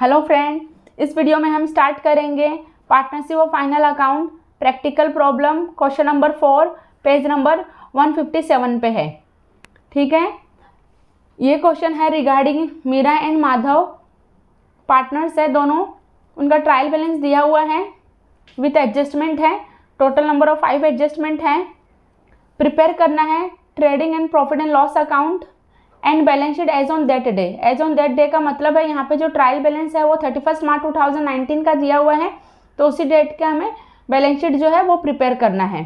Hello friend, इस video में हम स्टार्ट करेंगे partnership of final account practical problem question number 4 page number 157 पे है। ठीक है, ये क्वेश्चन है regarding Meera and Madhav, partners है दोनों। उनका ट्रायल बैलेंस दिया हुआ है विथ एडजस्टमेंट है, टोटल नंबर ऑफ 5 एडजस्टमेंट है। प्रिपेयर करना है trading and profit and loss account and balance sheet as on that day. As on that day का मतलब है यहाँ पे जो ट्रायल बैलेंस है वो 31 मार्च 2019 का दिया हुआ है, तो उसी डेट का हमें बैलेंस शीट जो है वो प्रिपेयर करना है।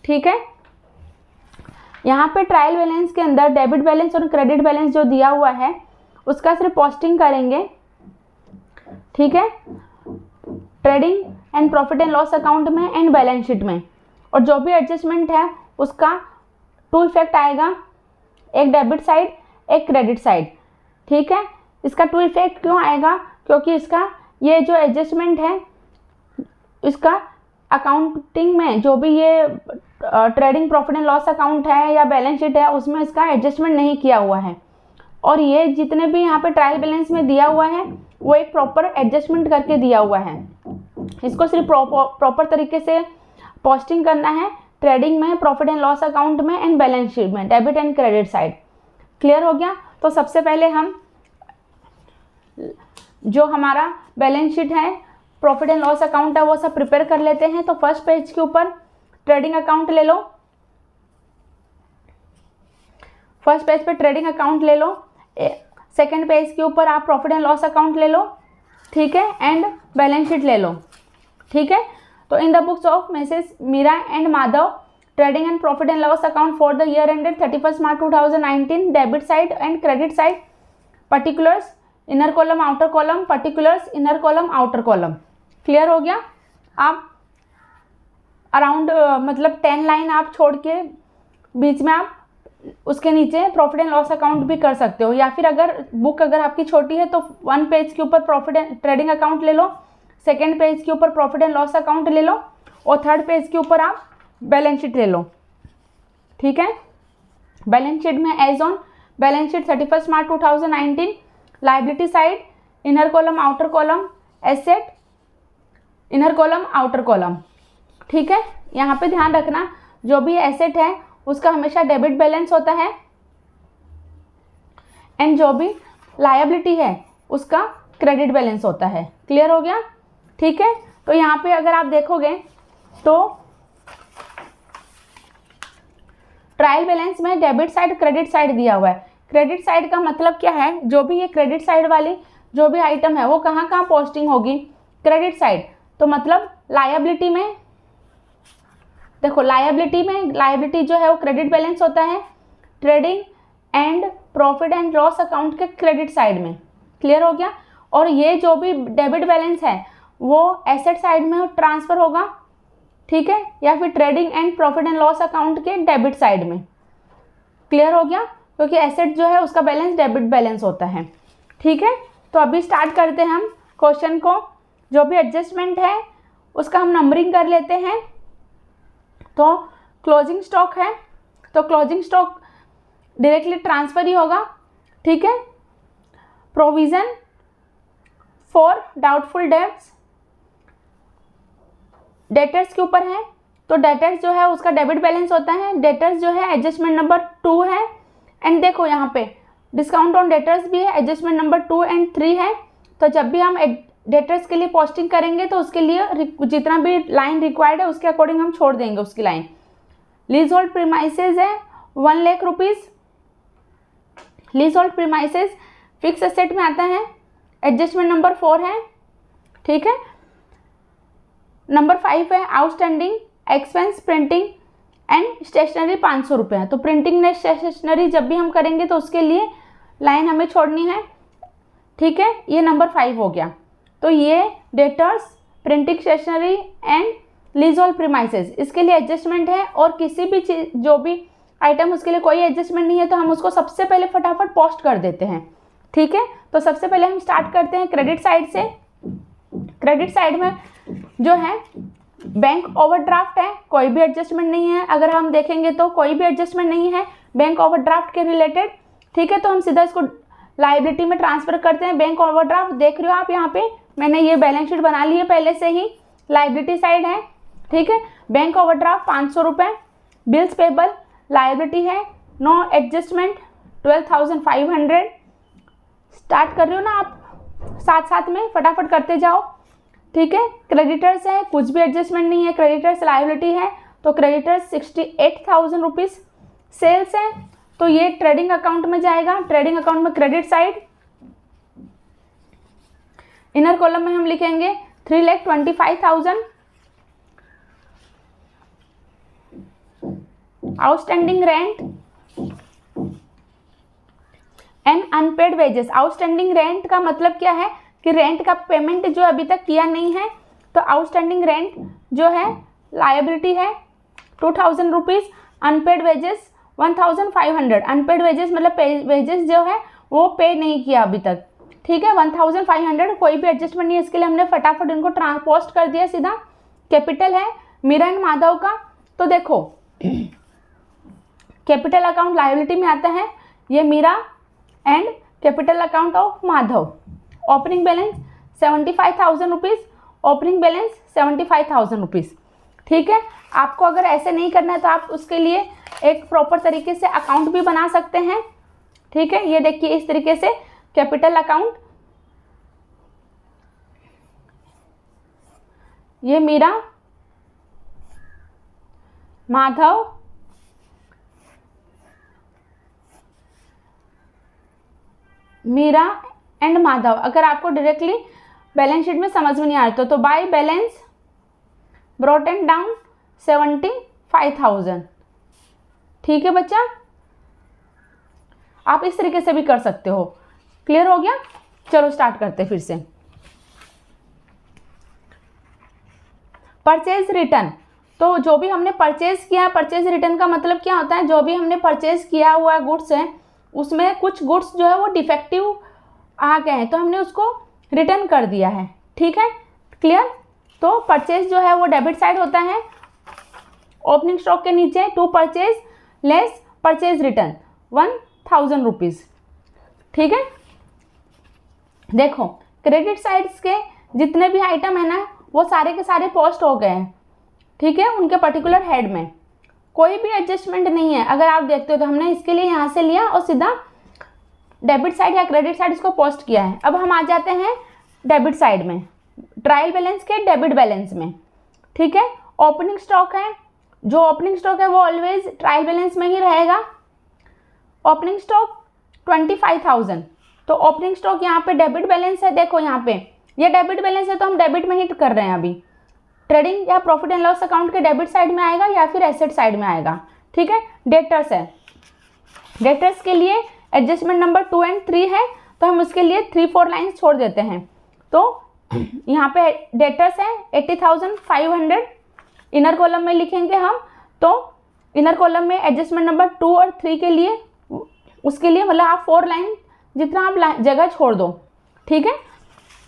ठीक है, यहाँ पे ट्रायल बैलेंस के अंदर डेबिट बैलेंस और क्रेडिट बैलेंस जो दिया हुआ है उसका सिर्फ पोस्टिंग करेंगे। ठीक है, trading and profit and loss account में एंड बैलेंस शीट में, और जो भी एडजस्टमेंट है उसका 2 इफेक्ट आएगा, एक डेबिट साइड एक क्रेडिट साइड। ठीक है, इसका 2 इफेक्ट क्यों आएगा? क्योंकि इसका ये जो एडजस्टमेंट है इसका अकाउंटिंग में जो भी ये trading profit and loss account है या बैलेंस शीट है उसमें इसका एडजस्टमेंट नहीं किया हुआ है, और ये जितने भी यहाँ पे ट्रायल बैलेंस में दिया हुआ है वो एक प्रॉपर एडजस्टमेंट करके दिया हुआ है। इसको सिर्फ प्रॉपर तरीके से पोस्टिंग करना है ट्रेडिंग में, प्रॉफिट एंड लॉस अकाउंट में एंड बैलेंस शीट में, debit and credit side. Clear हो गया? तो सबसे पहले हम जो हमारा बैलेंस शीट है, प्रॉफिट एंड लॉस अकाउंट है, वो सब प्रिपेयर कर लेते हैं। तो फर्स्ट पेज के ऊपर ट्रेडिंग अकाउंट ले लो, फर्स्ट पेज पे ट्रेडिंग अकाउंट ले लो। सेकंड पेज के ऊपर आप प्रॉफिट एंड लॉस अकाउंट ले लो, ठीक है, एंड बैलेंस शीट ले लो। ठीक है, तो in the books of Mrs Meera and Madhav trading and profit and loss account for the year ended 31 March 2019, debit side and credit side, particulars inner column outer column, particulars inner column outer column. Clear हो गया? आप around मतलब 10 line आप छोड़ के बीच में आप उसके नीचे प्रॉफिट एंड लॉस अकाउंट भी कर सकते हो, या फिर अगर बुक अगर आपकी छोटी है तो 1 पेज के ऊपर प्रॉफिट एंड ट्रेडिंग अकाउंट ले लो, सेकेंड पेज के ऊपर प्रॉफिट एंड लॉस अकाउंट ले लो, और थर्ड पेज के ऊपर आप बैलेंस शीट ले लो। ठीक है, बैलेंस शीट में as on balance sheet 31 March 2019, liability side inner column outer column, asset inner column outer column. ठीक है, यहाँ पे ध्यान रखना जो भी एसेट है उसका हमेशा डेबिट बैलेंस होता है, एंड जो भी लायबिलिटी है उसका क्रेडिट बैलेंस होता है। क्लियर हो गया? ठीक है, तो यहाँ पे अगर आप देखोगे तो ट्रायल बैलेंस में डेबिट साइड क्रेडिट साइड दिया हुआ है। क्रेडिट साइड का मतलब क्या है? जो भी ये क्रेडिट साइड वाली जो भी आइटम है वो कहाँ कहाँ पोस्टिंग होगी? Credit side. तो मतलब लायबिलिटी में, देखो लायबिलिटी में, लायबिलिटी जो है वो क्रेडिट बैलेंस होता है trading and profit and loss account के क्रेडिट साइड में। क्लियर हो गया? और ये जो भी डेबिट बैलेंस है वो एसेट साइड में ट्रांसफर होगा, ठीक है, या फिर trading and profit and loss account के डेबिट साइड में। क्लियर हो गया? क्योंकि एसेट जो है उसका बैलेंस डेबिट बैलेंस होता है। ठीक है, तो अभी स्टार्ट करते हैं हम क्वेश्चन को। जो भी एडजस्टमेंट है उसका हम नंबरिंग कर लेते हैं। तो क्लोजिंग स्टॉक है तो क्लोजिंग स्टॉक डायरेक्टली ट्रांसफर ही होगा। ठीक है, provision for doubtful debts debtors के ऊपर है, तो डेटर्स जो है उसका डेबिट बैलेंस होता है। डेटर्स जो है एडजस्टमेंट नंबर 2 है, एंड देखो यहाँ पे डिस्काउंट ऑन डेटर्स भी है, एडजस्टमेंट नंबर 2 एंड 3 है। तो जब भी हम डेटर्स के लिए पोस्टिंग करेंगे तो उसके लिए जितना भी लाइन रिक्वायर्ड है उसके अकॉर्डिंग हम छोड़ देंगे उसकी लाइन। लीज होल्ड प्रीमाइसेस है 1 lakh rupees, lease hold premises fix asset में आता है, एडजस्टमेंट नंबर 4 है। ठीक है, नंबर 5 है outstanding expense printing and stationery 500 रुपये है। तो प्रिंटिंग ने स्टेशनरी जब भी हम करेंगे तो उसके लिए लाइन हमें छोड़नी है। ठीक है, ये नंबर 5 हो गया। तो ये debtors, printing stationery and leasehold premises इसके लिए एडजस्टमेंट है, और किसी भी चीज जो भी आइटम उसके लिए कोई एडजस्टमेंट नहीं है तो हम उसको सबसे पहले फटाफट पोस्ट कर देते हैं। ठीक है, तो सबसे पहले हम स्टार्ट करते हैं क्रेडिट साइड से। क्रेडिट साइड में जो है बैंक ओवरड्राफ्ट है, कोई भी एडजस्टमेंट नहीं है। अगर हम देखेंगे तो कोई भी एडजस्टमेंट नहीं है बैंक ओवरड्राफ्ट के रिलेटेड। ठीक है, तो हम सीधा इसको लायबिलिटी में ट्रांसफर करते हैं बैंक ओवरड्राफ्ट। देख रहे हो आप यहाँ पे मैंने ये बैलेंस शीट बना ली है पहले से ही, लायबिलिटी साइड है, ठीक है। बैंक ओवरड्राफ्ट 500 रुपये, बिल्स पेबल लायबिलिटी है, नो एडजस्टमेंट 12,500। स्टार्ट कर रहे हो ना आप, साथ साथ में फटाफट करते जाओ, ठीक है। क्रेडिटर्स है, कुछ भी एडजस्टमेंट नहीं है, क्रेडिटर्स लायबिलिटी है तो क्रेडिटर्स 68,000 रुपीज़। सेल्स है तो ये ट्रेडिंग अकाउंट में जाएगा, ट्रेडिंग अकाउंट में क्रेडिट साइड। इनर कॉलम में हम लिखेंगे 3,25,000। Outstanding rent and unpaid wages. Outstanding rent का मतलब क्या है कि रेंट का पेमेंट जो अभी तक किया नहीं है, तो आउटस्टैंडिंग रेंट जो है लायबिलिटी है 2,000 rupees. Unpaid wages 1,500। Unpaid wages मतलब वेजेस जो है वो पे नहीं किया अभी तक, ठीक है। 1,500, कोई भी एडजस्टमेंट नहीं है, इसके लिए हमने फटाफट इनको ट्रांसपोस्ट कर दिया सीधा। कैपिटल है मीरा एंड माधव का, तो देखो कैपिटल अकाउंट लायबिलिटी में आता है ये Meera and capital account of Madhav. Opening balance 75,000 rupees, opening balance 75,000 rupees, ठीक है। आपको अगर ऐसे नहीं करना है तो आप उसके लिए एक प्रॉपर तरीके से अकाउंट भी बना सकते हैं, ठीक है। ये देखिए इस तरीके से कैपिटल अकाउंट, ये मीरा माधव मीरा एंड माधव। अगर आपको डायरेक्टली बैलेंस शीट में समझ में नहीं आता तो by balance brought and down 75,000, ठीक है बच्चा। आप इस तरीके से भी कर सकते हो। क्लियर हो गया? चलो स्टार्ट करते हैं फिर से। परचेज रिटर्न, तो जो भी हमने परचेज किया, परचेज रिटर्न का मतलब क्या होता है, जो भी हमने परचेज किया हुआ गुड्स है उसमें कुछ गुड्स जो है वो डिफेक्टिव आ गए हैं तो हमने उसको रिटर्न कर दिया है, ठीक है। क्लियर? तो परचेज जो है वो डेबिट साइड होता है। ओपनिंग स्टॉक के नीचे to purchase less purchase return 1,000 rupees, ठीक है। देखो क्रेडिट साइड्स के जितने भी आइटम है ना वो सारे के सारे पोस्ट हो गए हैं, ठीक है, उनके पर्टिकुलर हेड में कोई भी एडजस्टमेंट नहीं है। अगर आप देखते हो तो हमने इसके लिए यहाँ से लिया और सीधा डेबिट साइड या क्रेडिट साइड इसको पोस्ट किया है। अब हम आ जाते हैं डेबिट साइड में, ट्रायल बैलेंस के डेबिट बैलेंस में, ठीक है। ओपनिंग स्टॉक है, जो ओपनिंग स्टॉक है वो ऑलवेज ट्रायल बैलेंस में ही रहेगा। ओपनिंग स्टॉक 25,000, तो ओपनिंग स्टॉक यहाँ पे डेबिट बैलेंस है। देखो यहाँ पे ये डेबिट बैलेंस है तो हम डेबिट में ही कर रहे हैं अभी। ट्रेडिंग या प्रॉफिट एंड लॉस अकाउंट के डेबिट साइड में आएगा या फिर एसेट साइड में आएगा, ठीक है। डेटर्स है, डेटर्स के लिए एडजस्टमेंट नंबर 2 और 3 है तो हम उसके लिए 3-4 लाइन्स छोड़ देते हैं। तो यहाँ पे डेटर्स है 80,500, इनर कॉलम में लिखेंगे हम। तो इनर कॉलम में एडजस्टमेंट नंबर 2 और 3 के लिए, उसके लिए मतलब आप 4 लाइन जितना आप जगह छोड़ दो, ठीक है।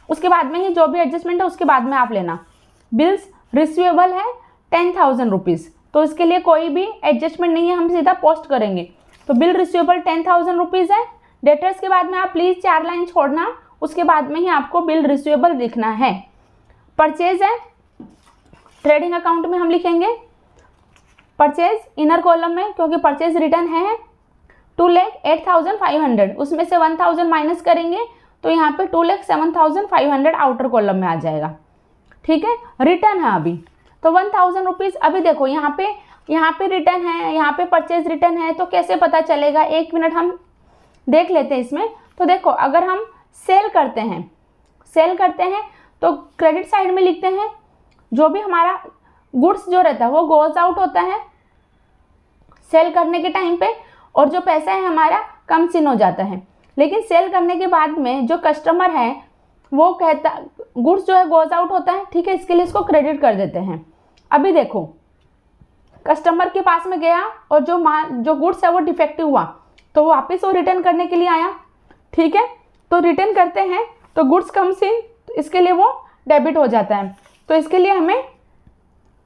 उसके बाद में ही जो भी एडजस्टमेंट है उसके बाद में आप लेना। बिल्स रिसीवेबल है 10,000 रुपीज़, तो इसके लिए कोई भी एडजस्टमेंट नहीं है, हम सीधा पोस्ट करेंगे। तो बिल रिसीवेबल 10,000 रुपीज़ है। डेटर्स के बाद में आप प्लीज़ 4 लाइन छोड़ना, उसके बाद में ही आपको बिल रिसीवेबल लिखना है। परचेज है, ट्रेडिंग अकाउंट में हम लिखेंगे परचेज इनर कॉलम में, क्योंकि परचेज रिटर्न है 2,08,500, उसमें से 1,000 माइनस करेंगे तो यहाँ पे 2,07,500 आउटर कॉलम में आ जाएगा, ठीक है। रिटर्न है अभी तो 1,000 रुपीज़। अभी देखो यहाँ पे रिटर्न है, यहाँ पे परचेज रिटर्न है, तो कैसे पता चलेगा, 1 मिनट हम देख लेते हैं इसमें। तो देखो अगर हम सेल करते हैं तो क्रेडिट साइड में लिखते हैं जो भी हमारा गुड्स जो रहता है वो गोज आउट होता है सेल करने के टाइम पे, और जो पैसा है हमारा कम्स इन हो जाता है। लेकिन सेल करने के बाद में जो कस्टमर है वो कहता गुड्स जो है गोज आउट होता है, ठीक है, इसके लिए इसको क्रेडिट कर देते हैं। अभी देखो कस्टमर के पास में गया और जो गुड्स है वो डिफेक्टिव हुआ तो वापस वो रिटर्न करने के लिए आया, ठीक है। तो रिटर्न करते हैं तो गुड्स कम्स इन, इसके लिए वो डेबिट हो जाता है। तो इसके लिए हमें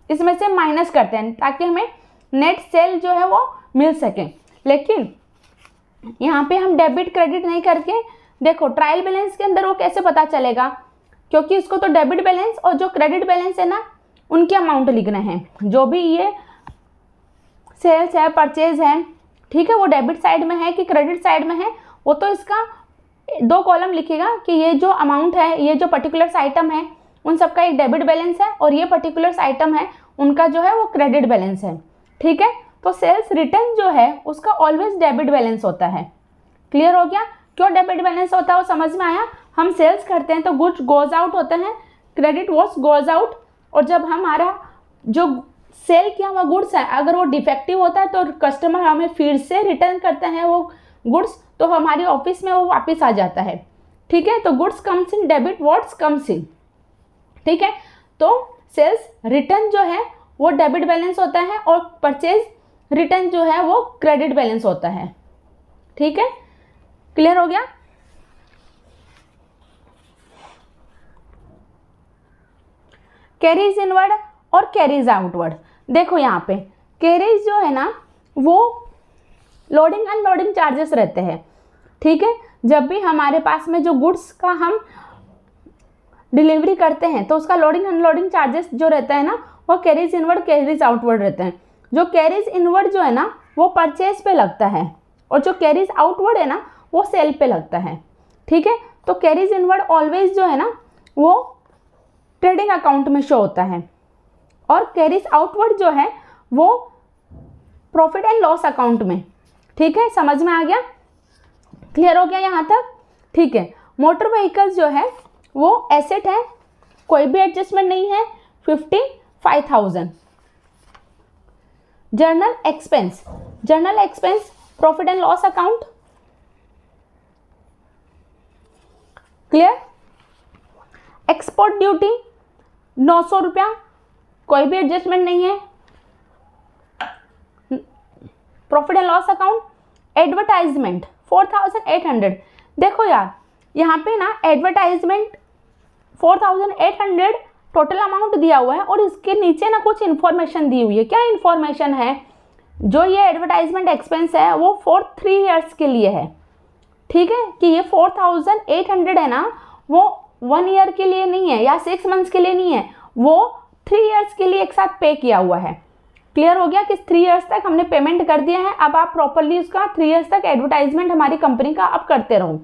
इसमें से माइनस करते हैं ताकि हमें नेट सेल जो है वो मिल सके। लेकिन यहाँ पे हम डेबिट क्रेडिट नहीं करके, देखो ट्रायल बैलेंस के अंदर वो कैसे पता चलेगा, क्योंकि इसको तो डेबिट बैलेंस और जो क्रेडिट बैलेंस है ना उनके अमाउंट लिखना है। जो भी ये सेल्स है, परचेज है, ठीक है, वो डेबिट साइड में है कि क्रेडिट साइड में है, वो तो इसका 2 कॉलम लिखेगा कि ये जो अमाउंट है, ये जो पर्टिकुलर आइटम है उन सबका एक डेबिट बैलेंस है और ये पर्टिकुलर आइटम है उनका जो है वो क्रेडिट बैलेंस है। ठीक है, तो सेल्स रिटर्न जो है उसका ऑलवेज डेबिट बैलेंस होता है। क्लियर हो गया? क्यों डेबिट बैलेंस होता है वो समझ में आया? हम सेल्स करते हैं तो गुड्स गोज आउट होते हैं, क्रेडिट वॉज गोज आउट, और जब हमारा जो सेल किया हुआ गुड्स है अगर वो डिफेक्टिव होता है तो कस्टमर हमें फिर से रिटर्न करते हैं वो गुड्स, तो हमारी ऑफिस में वो वापस आ जाता है। ठीक है, तो goods comes in debit, what's comes in. ठीक है, तो सेल्स रिटर्न जो है वो डेबिट बैलेंस होता है और परचेज रिटर्न जो है वो क्रेडिट बैलेंस होता है। ठीक है, क्लियर हो गया? कैरीज इनवर्ड और कैरीज आउटवर्ड। देखो यहाँ पे कैरीज जो है ना वो लोडिंग अनलोडिंग चार्जेस रहते हैं। ठीक है, जब भी हमारे पास में जो गुड्स का हम डिलीवरी करते हैं तो उसका लोडिंग अनलोडिंग चार्जेस जो रहता है ना वो कैरीज इनवर्ड कैरीज आउटवर्ड रहते हैं। जो कैरीज इनवर्ड जो है ना वो परचेज पे लगता है और जो कैरीज आउटवर्ड है ना वो सेल पे लगता है। ठीक है, तो कैरीज इनवर्ड ऑलवेज जो है ना वो ट्रेडिंग अकाउंट में शो होता है और कैरीज आउटवर्ड जो है वो प्रॉफिट एंड लॉस अकाउंट में। ठीक है, समझ में आ गया? क्लियर हो गया यहाँ तक? ठीक है, मोटर व्हीकल्स जो है वो एसेट है, कोई भी एडजस्टमेंट नहीं है, 55,000। Journal expense, journal expense profit and loss account. Clear? Export duty 900 रुपया, कोई भी एडजस्टमेंट नहीं है, profit and loss account. Advertisement 4,800। देखो यार यहाँ पे ना एडवर्टाइजमेंट 4,800 टोटल अमाउंट दिया हुआ है और इसके नीचे ना कुछ इन्फॉर्मेशन दी हुई है। क्या इन्फॉर्मेशन है? जो ये एडवर्टाइजमेंट एक्सपेंस है वो फॉर 3 ईयर्स के लिए है। ठीक है, कि ये 4,800 है ना वो 1 ईयर के लिए नहीं है या 6 मंथ्स के लिए नहीं है, वो 3 ईयर्स के लिए एक साथ पे किया हुआ है। क्लियर हो गया कि 3 ईयर्स तक हमने पेमेंट कर दिया है, अब आप प्रॉपरली उसका 3 ईयर्स तक एडवर्टाइजमेंट हमारी कंपनी का अब करते रहो।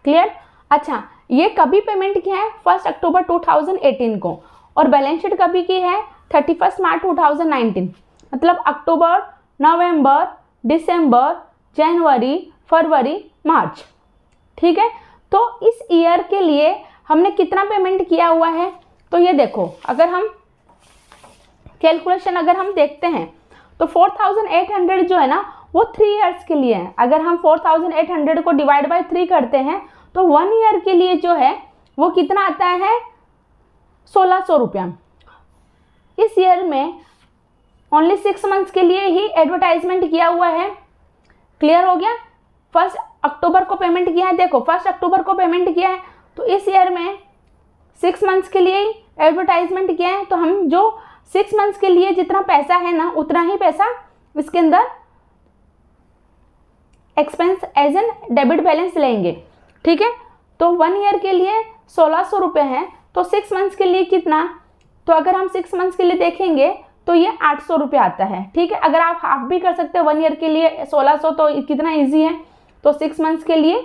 क्लियर? अच्छा, ये कभी पेमेंट किया है? 1 अक्टूबर 2018 को, और बैलेंस शीट कभी की है? 31 मार्च 2019। मतलब अक्टूबर, नवंबर, दिसंबर, जनवरी, फरवरी, मार्च। ठीक है, तो इस ईयर के लिए हमने कितना पेमेंट किया हुआ है? तो ये देखो, अगर हम कैलकुलेशन अगर हम देखते हैं तो 4,800 जो है ना वो 3 ईयर्स के लिए है। अगर हम 4,800 को डिवाइड बाय 3 करते हैं तो 1 ईयर के लिए जो है वो कितना आता है? 1,600 रुपया। इस ईयर में ओनली 6 मंथ्स के लिए ही एडवर्टाइजमेंट किया हुआ है। क्लियर हो गया? 1 अक्टूबर को पेमेंट किया है, देखो 1 अक्टूबर को पेमेंट किया है तो इस ईयर में 6 मंथ्स के लिए ही एडवर्टाइजमेंट किया है, तो हम जो 6 मंथ्स के लिए जितना पैसा है ना उतना ही पैसा इसके अंदर expense as an debit balance लेंगे। ठीक है, तो 1 ईयर के लिए 1,600 रुपये है, तो 6 मंथ्स के लिए कितना? तो अगर हम 6 मंथ्स के लिए देखेंगे तो ये 800 रुपये आता है। ठीक है, अगर आप हाफ भी कर सकते हो 1 ईयर के लिए 1,600 तो कितना ईजी है, तो 6 मंथ्स के लिए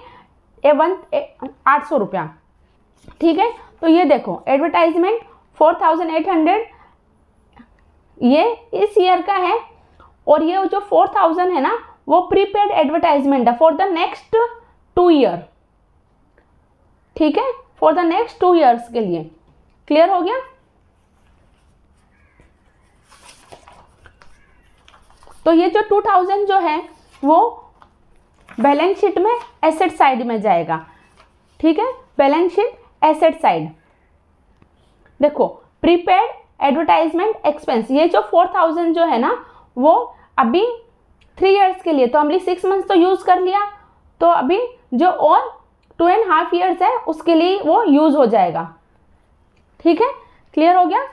800 रुपया। ठीक है, तो ये देखो एडवर्टाइजमेंट 4,800 ये इस ईयर का है और ये जो 4,000 है ना वो प्रीपेड एडवर्टाइजमेंट है फॉर द नेक्स्ट 2 ईयर। ठीक है, फॉर द नेक्स्ट 2 ईयर्स के लिए। क्लियर हो गया? तो ये जो 2,000 जो है वो बैलेंस शीट में एसेट साइड में जाएगा। ठीक है, बैलेंस शीट एसेट साइड। देखो प्रीपेड एडवर्टाइजमेंट एक्सपेंस, ये जो 4,000 जो है ना वो अभी 3 ईयर्स के लिए, तो हमने 6 मंथ्स तो यूज़ कर लिया, तो अभी जो और 2.5 ईयर्स है उसके लिए वो यूज़ हो जाएगा। ठीक है, क्लियर हो गया?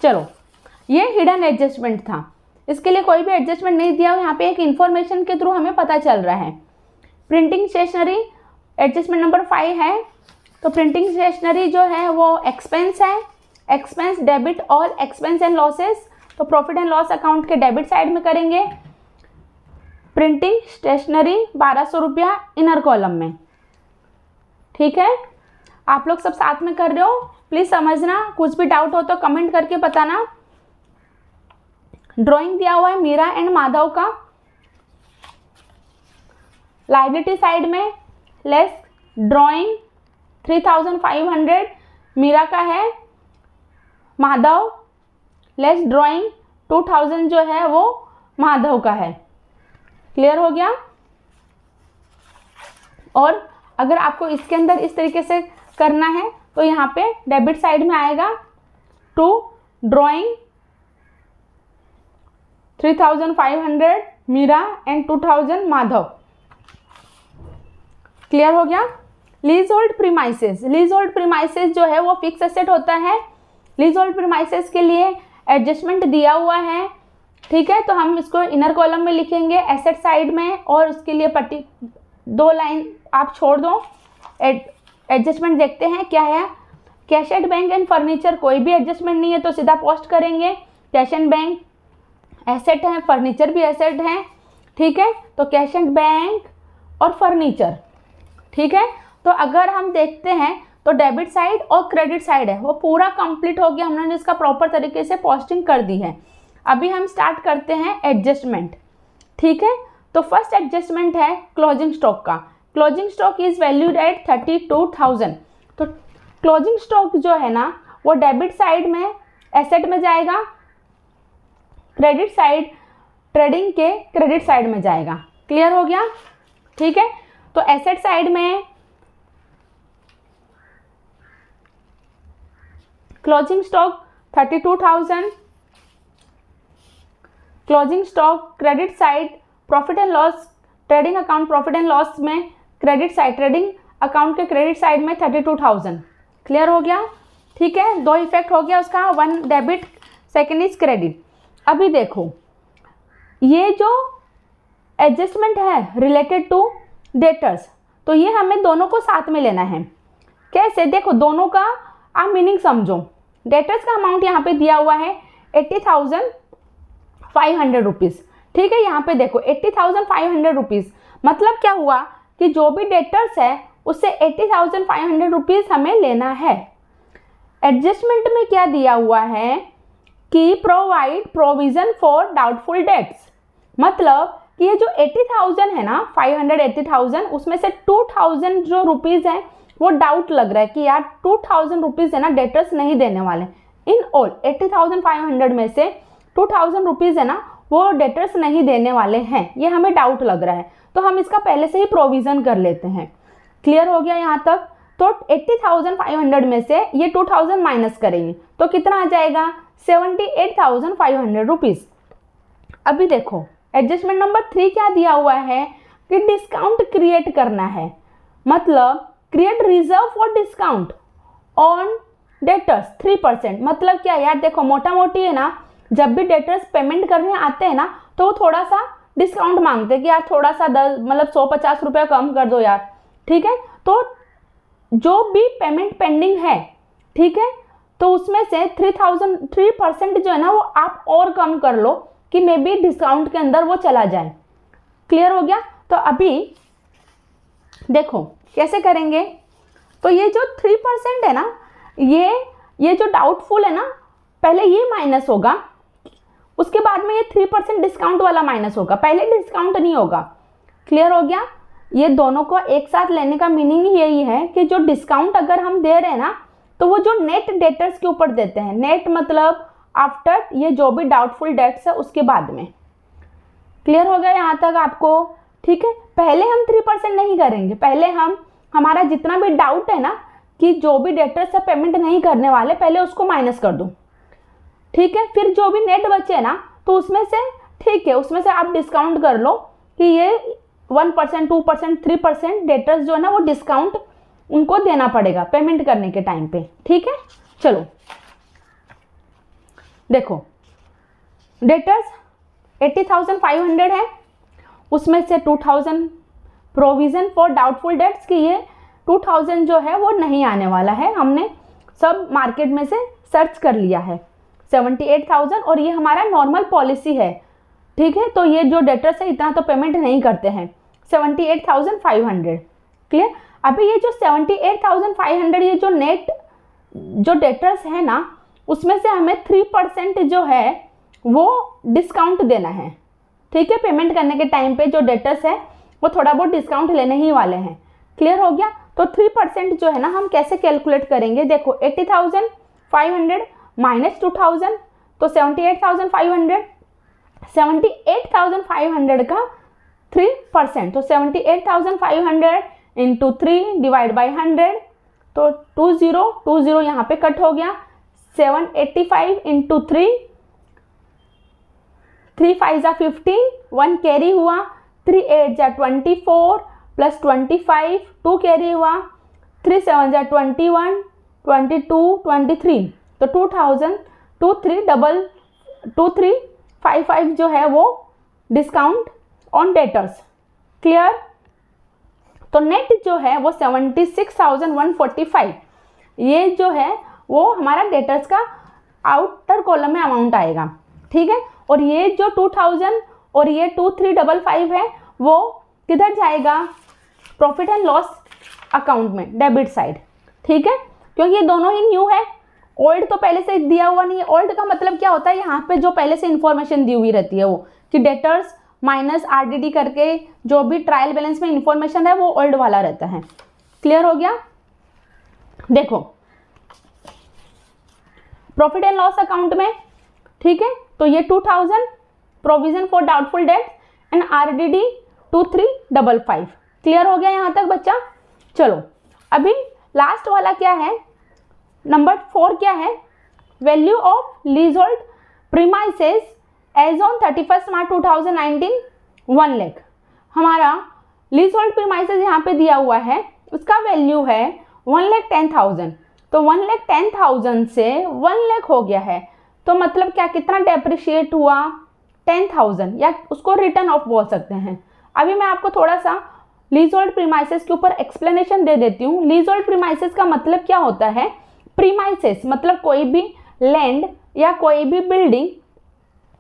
चलो, ये हिडन एडजस्टमेंट था। इसके लिए कोई भी एडजस्टमेंट नहीं दिया हुआ, यहाँ पे एक इन्फॉर्मेशन के थ्रू हमें पता चल रहा है। प्रिंटिंग स्टेशनरी एडजस्टमेंट नंबर 5 है। तो प्रिंटिंग स्टेशनरी जो है वो एक्सपेंस है, expense debit all expense and losses. तो प्रॉफिट एंड लॉस अकाउंट के डेबिट साइड में करेंगे। प्रिंटिंग स्टेशनरी 1200 रुपया इनर कॉलम में, ठीक है। आप लोग सब साथ में कर रहे हो, प्लीज समझना, कुछ भी डाउट हो तो कमेंट करके बताना। ड्राइंग दिया हुआ है मीरा एंड माधव का। लायबिलिटी साइड में लेस ड्राइंग 3500 मीरा का है, माधव लेस ड्राइंग 2000 जो है वो माधव का है। क्लियर हो गया। और अगर आपको इसके अंदर इस तरीके से करना है तो यहाँ पे डेबिट साइड में आएगा to drawing 3500 Meera and 2000 Madhav. Clear हो गया। Leasehold premises, leasehold premises जो है वो फिक्स एसेट होता है। लीज होल्ड प्रीमाइसेस के लिए एडजस्टमेंट दिया हुआ है, ठीक है। तो हम इसको इनर कॉलम में लिखेंगे एसेट साइड में, और उसके लिए पट्टी 2 लाइन आप छोड़ दो। एडजस्टमेंट देखते हैं क्या है। Cash at bank and furniture, कोई भी एडजस्टमेंट नहीं है तो सीधा पोस्ट करेंगे। कैश एंड बैंक एसेट है, फर्नीचर भी एसेट है, ठीक है। तो कैश एंड बैंक और फर्नीचर, ठीक है। तो अगर हम देखते हैं तो डेबिट साइड और क्रेडिट साइड है वो पूरा कंप्लीट हो गया, हमने इसका प्रॉपर तरीके से पोस्टिंग कर दी है। अभी हम स्टार्ट करते हैं एडजस्टमेंट, ठीक है। तो फर्स्ट एडजस्टमेंट है क्लोजिंग स्टॉक का। Closing stock is valued at 32,000। तो क्लोजिंग स्टॉक जो है ना वो डेबिट साइड में एसेट में जाएगा, क्रेडिट साइड ट्रेडिंग के क्रेडिट साइड में जाएगा। क्लियर हो गया, ठीक है। तो एसेट साइड में closing stock 32,000, closing stock credit side profit and loss trading account profit and loss में क्रेडिट साइड ट्रेडिंग अकाउंट के क्रेडिट साइड में 32,000। क्लियर हो गया, ठीक है। 2 इफेक्ट हो गया उसका, 1 डेबिट सेकेंड इज क्रेडिट। अभी देखो ये जो एडजस्टमेंट है रिलेटेड टू डेटर्स, तो ये हमें दोनों को साथ में लेना है। कैसे, देखो दोनों का आप मीनिंग समझो। डेटर्स का अमाउंट यहाँ पे दिया हुआ है 80,500 रुपीज़, ठीक है। यहाँ पे देखो 80,500 रुपीज़, मतलब क्या हुआ कि जो भी डेटर्स है उससे 80,500 रुपीज़ हमें लेना है। एडजस्टमेंट में क्या दिया हुआ है कि provide provision for doubtful debts, मतलब कि ये जो 80,000 है ना 580,000 उसमें से 2,000 जो रुपीज़ हैं वो डाउट लग रहा है कि यार 2,000 रुपीज़ है ना डेटर्स नहीं देने वाले। इन ऑल 80,500 में से 2,000 रुपीज़ है ना वो डेटर्स नहीं देने वाले हैं, ये हमें डाउट लग रहा है, तो हम इसका पहले से ही प्रोविज़न कर लेते हैं। क्लियर हो गया यहाँ तक। तो 80,500 में से ये 2,000 माइनस करेंगे तो कितना आ जाएगा 78,500 रुपीज़। अभी देखो एडजस्टमेंट नंबर 3 क्या दिया हुआ है कि डिस्काउंट क्रिएट करना है, मतलब create reserve for discount on debtors 3%। मतलब क्या यार, देखो मोटा मोटी है ना, जब भी डेटर्स पेमेंट करने आते हैं ना तो वो थोड़ा सा डिस्काउंट मांगते हैं कि यार थोड़ा सा 10 मतलब 150 रुपया कम कर दो यार, ठीक है। तो जो भी पेमेंट पेंडिंग है, ठीक है, तो उसमें से 3% जो है ना वो आप और कम कर लो कि मे बी डिस्काउंट के अंदर वो चला जाए। क्लियर हो गया। तो अभी देखो कैसे करेंगे। तो ये जो 3% है ना, ये जो डाउटफुल है ना, पहले ये माइनस होगा, उसके बाद में ये 3% डिस्काउंट वाला माइनस होगा, पहले डिस्काउंट नहीं होगा। क्लियर हो गया। ये दोनों को एक साथ लेने का मीनिंग यही है कि जो डिस्काउंट अगर हम दे रहे हैं ना तो वो जो नेट डेटर्स के ऊपर देते हैं, नेट मतलब आफ्टर ये जो भी डाउटफुल डेट्स है उसके बाद में। क्लियर हो गया यहाँ तक आपको, ठीक है। पहले हम 3% नहीं करेंगे, पहले हमारा जितना भी डाउट है ना कि जो भी डेटर्स से पेमेंट नहीं करने वाले, पहले उसको माइनस कर दो, ठीक है। फिर जो भी नेट बचे ना तो उसमें से ठीक है, उसमें से आप डिस्काउंट कर लो कि ये 1%, 2%, 3% डेटर्स जो है ना वो डिस्काउंट उनको देना पड़ेगा पेमेंट करने के टाइम पे, ठीक है। चलो देखो डेटर्स 80,500 है, उसमें से 2,000 प्रोविज़न फॉर डाउटफुल डेट्स की ये 2,000 जो है वो नहीं आने वाला है, हमने सब मार्केट में से सर्च कर लिया है। 78,000 और ये हमारा नॉर्मल पॉलिसी है, ठीक है। तो ये जो डेटर्स है इतना तो पेमेंट नहीं करते हैं। 78,500 क्लियर। अभी ये जो 78,500 ये जो नेट जो डेटर्स है ना, उसमें से हमें 3% जो है वो डिस्काउंट देना है, ठीक है। पेमेंट करने के टाइम पे जो डेटर्स है वो थोड़ा बहुत डिस्काउंट लेने ही वाले हैं। क्लियर हो गया। तो 3% जो है ना हम कैसे कैलकुलेट करेंगे, देखो 80,500 माइनस 2,000 तो 78,500, 78,500 का 3% तो 78,500 इंटू 3 डिवाइड बाई 100 तो 20 यहाँ पे कट हो गया। 785 इंटू 3, 3 5 जा 15, 1 कैरी हुआ, 3 8 जा 24 प्लस 25, 2 कैरी हुआ, 3 7 जा 21, 22, 23 तो 2,000 2355 जो है वो डिस्काउंट ऑन डेटर्स। क्लियर। तो नेट जो है वो 76,145 ये जो है वो हमारा डेटर्स का आउटर कॉलम में अमाउंट आएगा, ठीक है। और ये जो 2,000 और ये 2355 है वो किधर जाएगा, प्रॉफिट एंड लॉस अकाउंट में, डेबिट साइड, ठीक है। क्योंकि ये दोनों ही न्यू है, ओल्ड तो पहले से दिया हुआ नहीं है। ओल्ड का मतलब क्या होता है, यहाँ पे जो पहले से इंफॉर्मेशन दी हुई रहती है वो कि डेटर्स माइनस आरडीडी करके जो भी ट्रायल बैलेंस में इंफॉर्मेशन है वो ओल्ड वाला रहता है। क्लियर हो गया। देखो प्रॉफिट एंड लॉस अकाउंट में, ठीक है, तो ये 2,000 provision for doubtful debt and RDD 2355। Clear हो गया यहाँ तक बच्चा। चलो अभी लास्ट वाला क्या है, नंबर 4 क्या है, value of leasehold premises as on 31 March 2019 1 lakh. हमारा लीजहोल्ड प्रीमाइसेस यहाँ पे दिया हुआ है, उसका वैल्यू है 1,10,000। तो 1,10,000 से 1 लाख हो गया है, तो मतलब क्या कितना डेप्रिशिएट हुआ, 10,000, या उसको रिटर्न ऑफ बोल सकते हैं। अभी मैं आपको थोड़ा सा लीजहोल्ड प्रीमाइसेस के ऊपर एक्सप्लेनेशन दे देती हूँ। लीजहोल्ड प्रीमाइसेस का मतलब क्या होता है, प्रीमाइसेस मतलब कोई भी लैंड या कोई भी बिल्डिंग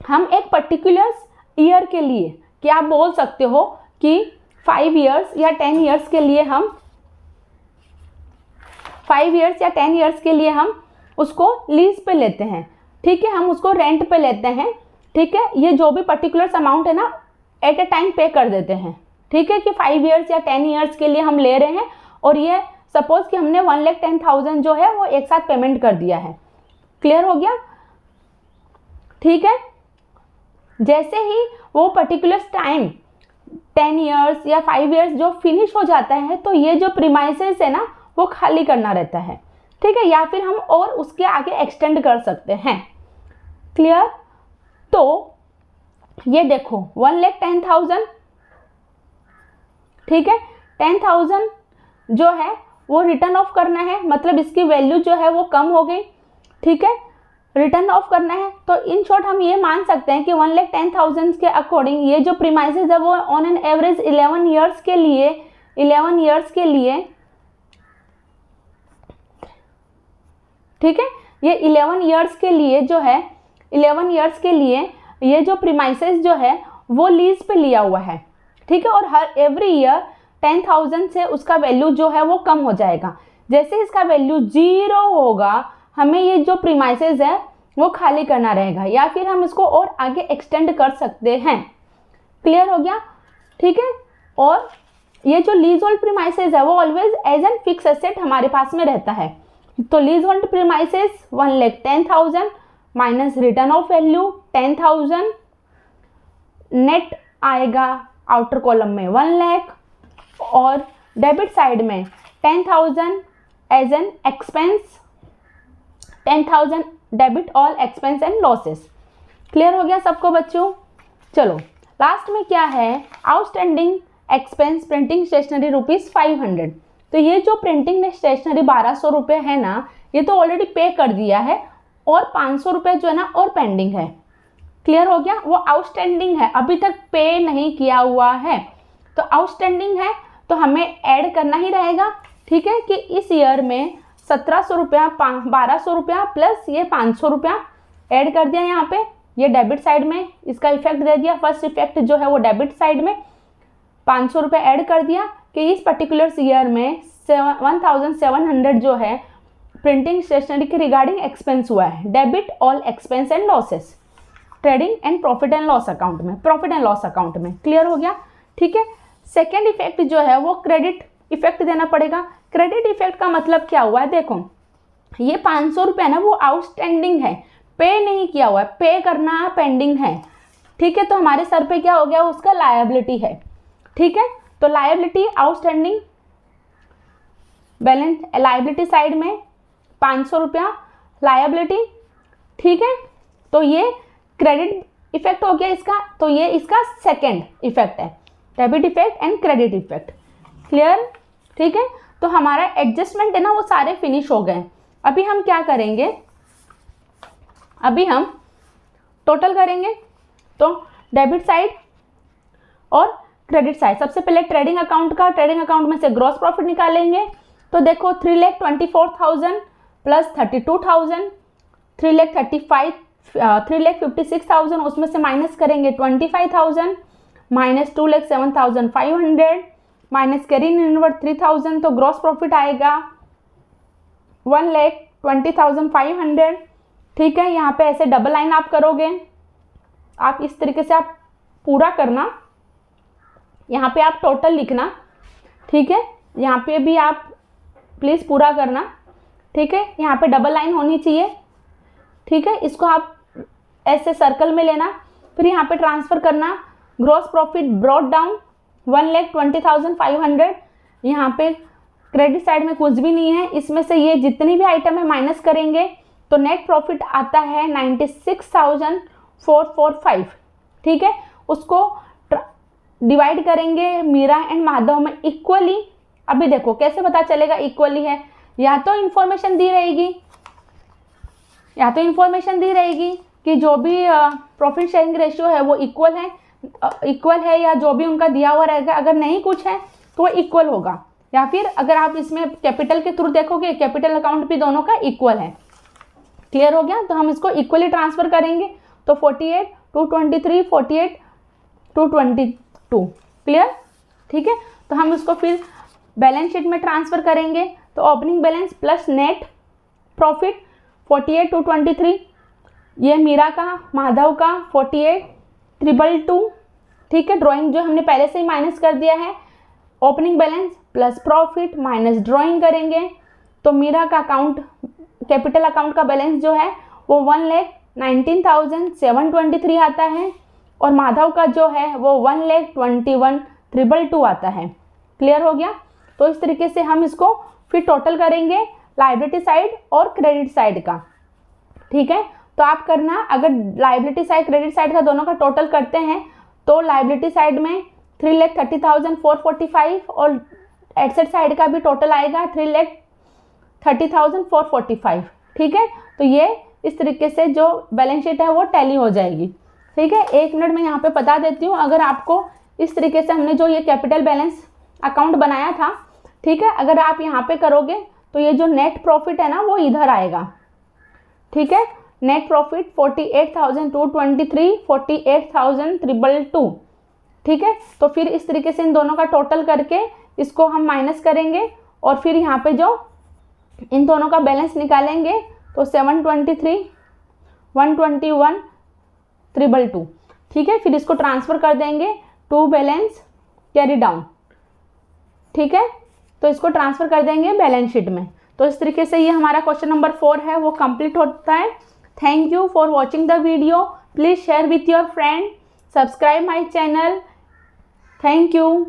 हम एक पर्टिकुलर ईयर के लिए, कि आप बोल सकते हो कि 5 इयर्स या 10 इयर्स के लिए हम 5 इयर्स या 10 इयर्स के लिए हम उसको लीज पे लेते हैं, ठीक है, हम उसको रेंट पे लेते हैं, ठीक है। ये जो भी पर्टिकुलर अमाउंट है ना एट ए टाइम पे कर देते हैं, ठीक है, कि 5 इयर्स या 10 इयर्स के लिए हम ले रहे हैं और ये सपोज कि हमने 1,10,000 जो है वो एक साथ पेमेंट कर दिया है। क्लियर हो गया, ठीक है। जैसे ही वो पर्टिकुलर टाइम 10 इयर्स या 5 इयर्स जो फिनिश हो जाता है तो ये जो प्रीमाइसेस है ना वो खाली करना रहता है, ठीक है, या फिर हम और उसके आगे एक्सटेंड कर सकते हैं। क्लियर। तो ये देखो 1,10,000, ठीक है, 10,000 जो है वो रिटर्न ऑफ करना है, मतलब इसकी वैल्यू जो है वो कम हो गई, ठीक है, रिटर्न ऑफ करना है। तो इन शॉर्ट हम ये मान सकते हैं कि 1,10,000 के अकॉर्डिंग ये जो प्रीमाइसेस है वो ऑन एन एवरेज 11 इयर्स के लिए, ठीक है, ये 11 इयर्स के लिए जो है 11 इयर्स के लिए ये जो प्रीमाइसेस जो है वो लीज पे लिया हुआ है, ठीक है। और हर एवरी ईयर 10,000 से उसका वैल्यू जो है वो कम हो जाएगा। जैसे इसका वैल्यू 0 होगा हमें ये जो प्रीमाइसेस है वो खाली करना रहेगा, या फिर हम इसको और आगे एक्सटेंड कर सकते हैं। क्लियर हो गया, ठीक है। और ये जो लीजहोल्ड प्रीमाइसेस है वो always as an fix asset हमारे पास में रहता है। तो leasehold premises 1,10,000 minus return of value 10,000, net आएगा आउटर कॉलम में 1 लाख और डेबिट साइड में 10,000 as an expense, 10,000 debit all expense and losses. Clear हो गया सबको बच्चों। चलो लास्ट में क्या है, आउटस्टैंडिंग एक्सपेंस प्रिंटिंग स्टेशनरी ₹500। तो ये जो प्रिंटिंग स्टेशनरी 1,200 रुपये है ना, ये तो ऑलरेडी पे कर दिया है और 500 रुपये जो है ना और पेंडिंग है। क्लियर हो गया। वो आउटस्टैंडिंग है, अभी तक पे नहीं किया हुआ है, तो आउटस्टैंडिंग है तो हमें ऐड करना ही रहेगा। ठीक है, कि इस ईयर में 1700 रुपया, 1200 रुपया प्लस ये 500 रुपया ऐड कर दिया यहाँ पे, ये डेबिट साइड में इसका इफेक्ट दे दिया। फर्स्ट इफेक्ट जो है वो डेबिट साइड में 500 रुपये ऐड कर दिया कि इस पर्टिकुलर ईयर में 1700 जो है प्रिंटिंग स्टेशनरी के रिगार्डिंग एक्सपेंस हुआ है। Debit all expense and losses trading and profit and loss account में, प्रॉफिट एंड लॉस अकाउंट में। क्लियर हो गया। ठीक है, सेकेंड इफेक्ट जो है वो क्रेडिट इफेक्ट देना पड़ेगा। क्रेडिट इफेक्ट का मतलब क्या हुआ है, देखो ये 500 रुपये ना वो आउटस्टैंडिंग है, पे नहीं किया हुआ है, पे करना पेंडिंग है। ठीक है, तो हमारे सर पे क्या हो गया, उसका लायबिलिटी है। ठीक है, तो liability outstanding balance, liability side में 500 रुपया लायबिलिटी। ठीक है, तो ये क्रेडिट इफेक्ट हो गया इसका, तो ये इसका सेकेंड इफेक्ट है, debit effect and credit effect. Clear. ठीक है, तो हमारा एडजस्टमेंट है ना वो सारे फिनिश हो गए। अभी हम क्या करेंगे, अभी हम टोटल करेंगे। तो डेबिट साइड और क्रेडिट साइड, सबसे पहले ट्रेडिंग अकाउंट का, ट्रेडिंग अकाउंट में से ग्रॉस प्रॉफिट निकालेंगे। तो देखो 3,24,000 प्लस 32,000, 3,56,000, उसमें से माइनस करेंगे 25,000, माइनस 2,07,500, माइनस कैरी इनवर्ड 3,000, तो ग्रॉस प्रॉफिट आएगा 1,20,500। ठीक है, यहाँ पे ऐसे डबल लाइन आप करोगे, आप इस तरीके से आप पूरा करना, यहाँ पे आप टोटल लिखना। ठीक है, यहाँ पे भी आप प्लीज़ पूरा करना। ठीक है, यहाँ पे डबल लाइन होनी चाहिए। ठीक है, इसको आप ऐसे सर्कल में लेना, फिर यहाँ पे ट्रांसफ़र करना। Gross profit brought down 1,20,500। यहाँ पे क्रेडिट साइड में कुछ भी नहीं है, इसमें से ये जितनी भी आइटम है माइनस करेंगे तो नेट प्रॉफिट आता है 96,445। ठीक है, उसको डिवाइड करेंगे मीरा एंड माधव में इक्वली। अभी देखो कैसे पता चलेगा इक्वली है, या तो इन्फॉर्मेशन दी रहेगी कि जो भी प्रॉफिट शेयरिंग रेशियो है वो इक्वल है या जो भी उनका दिया हुआ रहेगा। अगर नहीं कुछ है तो वो इक्वल होगा, या फिर अगर आप इसमें कैपिटल के थ्रू देखोगे कैपिटल अकाउंट भी दोनों का इक्वल है। क्लियर हो गया, तो हम इसको इक्वली ट्रांसफ़र करेंगे। तो 48,223, 48,222। क्लियर। ठीक है, तो हम इसको फिर बैलेंस शीट में ट्रांसफ़र करेंगे। तो opening balance plus net profit 48,223, ये मीरा का, माधव का 48,322। ठीक है, ड्राइंग जो हमने पहले से ही माइनस कर दिया है। Opening balance plus profit minus drawing करेंगे, तो मीरा का अकाउंट, कैपिटल अकाउंट का बैलेंस जो है वो 1,19,723 आता है, और माधव का जो है वो 1,21,322 आता है। क्लियर हो गया। तो इस तरीके से हम इसको फिर टोटल करेंगे लायबिलिटी साइड और क्रेडिट साइड का। ठीक है, तो आप करना, अगर लायबिलिटी साइड क्रेडिट साइड का दोनों का टोटल करते हैं तो लायबिलिटी साइड में 3,30,445 और एसेट साइड का भी टोटल आएगा 3,30,445। ठीक है, तो ये इस तरीके से जो बैलेंस शीट है वो टैली हो जाएगी। ठीक है, 1 मिनट में यहाँ पे बता देती हूँ। अगर आपको इस तरीके से हमने जो ये कैपिटल बैलेंस अकाउंट बनाया था, ठीक है, अगर आप यहाँ पे करोगे तो ये जो नेट प्रॉफिट है ना वो इधर आएगा। ठीक है, नेट प्रॉफिट 48,223, 48,322। ठीक है, तो फिर इस तरीके से इन दोनों का टोटल करके इसको हम माइनस करेंगे और फिर यहाँ पे जो इन दोनों का बैलेंस निकालेंगे तो 723, 121, 322। ठीक है, फिर इसको ट्रांसफ़र कर देंगे टू बैलेंस कैरी डाउन। ठीक है, तो इसको ट्रांसफ़र कर देंगे बैलेंस शीट में। तो इस तरीके से ये हमारा क्वेश्चन नंबर 4 है वो कंप्लीट होता है। Thank you for watching the video. Please share with your friend, subscribe my channel. Thank you.